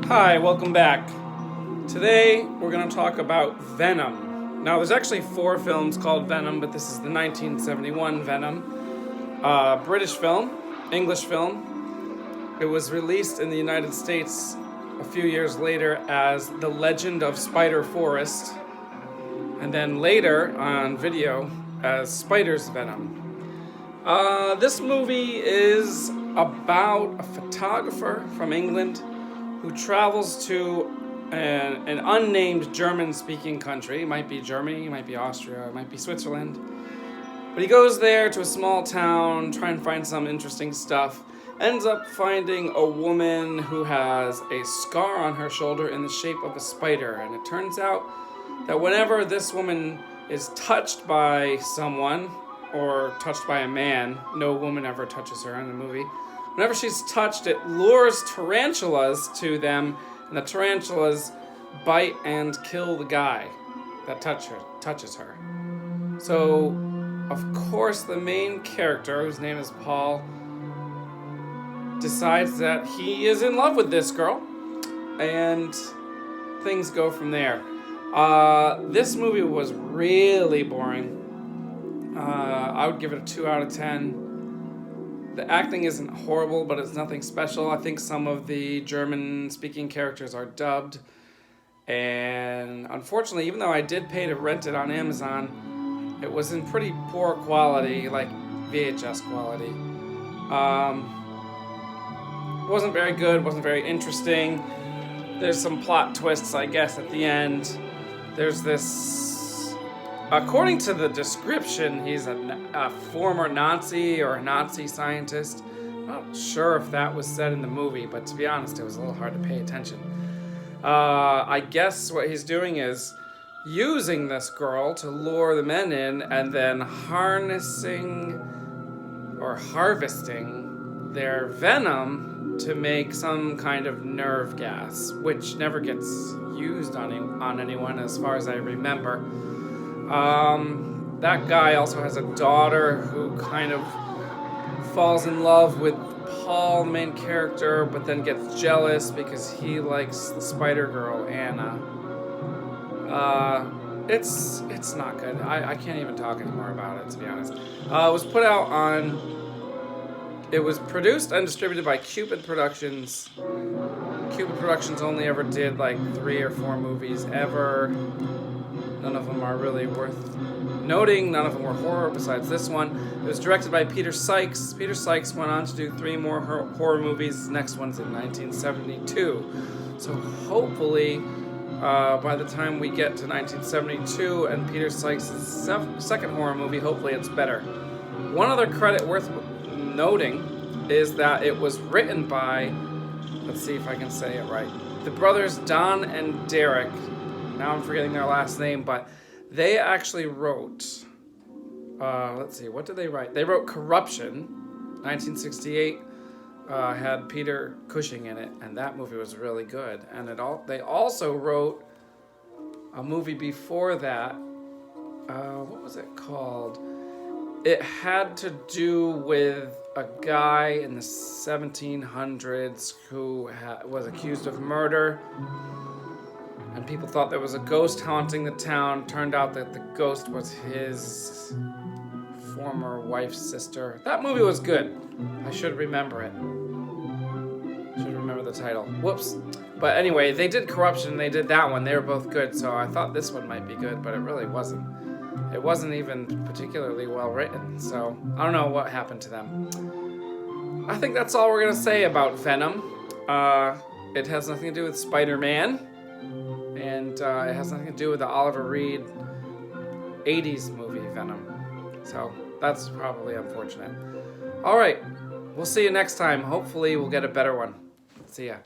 Hi, welcome back. Today we're going to talk about Venom. Now there's actually 4 films called Venom, but this is the 1971 Venom. British film, English film. It was released in the United States a few years later as The Legend of Spider Forest, and then later on video as Spider's Venom. This movie is about a photographer from England who travels to an unnamed German-speaking country. It might be Germany, it might be Austria, it might be Switzerland. But he goes there to a small town, try and find some interesting stuff. Ends up finding a woman who has a scar on her shoulder in the shape of a spider. And it turns out that whenever this woman is touched by someone, or touched by a man, no woman ever touches her in the movie. Whenever she's touched, it lures tarantulas to them, and the tarantulas bite and kill the guy that touches her. So, of course, the main character, whose name is Paul, decides that he is in love with this girl, and things go from there. This movie was really boring. I would give it a 2 out of 10. The acting isn't horrible, but it's nothing special. I think some of the German-speaking characters are dubbed. And unfortunately, even though I did pay to rent it on Amazon, it was in pretty poor quality, like VHS quality. Wasn't very good, wasn't very interesting. There's some plot twists, I guess, at the end. There's this... According to the description, he's a former Nazi or a Nazi scientist. I'm not sure if that was said in the movie, but to be honest, it was a little hard to pay attention. I guess what he's doing is using this girl to lure the men in and then harnessing or harvesting their venom to make some kind of nerve gas, which never gets used on anyone as far as I remember. That guy also has a daughter who kind of falls in love with Paul, the main character, but then gets jealous because he likes the Spider Girl, Anna. It's not good. I can't even talk anymore about it, to be honest. It was produced and distributed by Cupid Productions. Cupid Productions only ever did like 3 or 4 movies ever. None of them are really worth noting. None of them were horror besides this one. It was directed by Peter Sykes. Peter Sykes went on to do 3 more horror movies. The next one's in 1972. So hopefully, by the time we get to 1972 and Peter Sykes' second horror movie, hopefully it's better. One other credit worth noting is that it was written by, let's see if I can say it right, the brothers Don and Derek. Now I'm forgetting their last name, but they actually wrote, let's see, what did they write? They wrote Corruption, 1968, had Peter Cushing in it, and that movie was really good. And they also wrote a movie before that, what was it called? It had to do with a guy in the 1700s who was accused of murder. And people thought there was a ghost haunting the town. Turned out that the ghost was his former wife's sister. That movie was good. I should remember it. Should remember the title. Whoops. But anyway, they did Corruption. They did that one. They were both good. So I thought this one might be good, but it really wasn't. It wasn't even particularly well written. So I don't know what happened to them. I think that's all we're going to say about Venom. It has nothing to do with Spider-Man. And it has nothing to do with the Oliver Reed 80s movie, Venom. So that's probably unfortunate. All right, we'll see you next time. Hopefully we'll get a better one. See ya.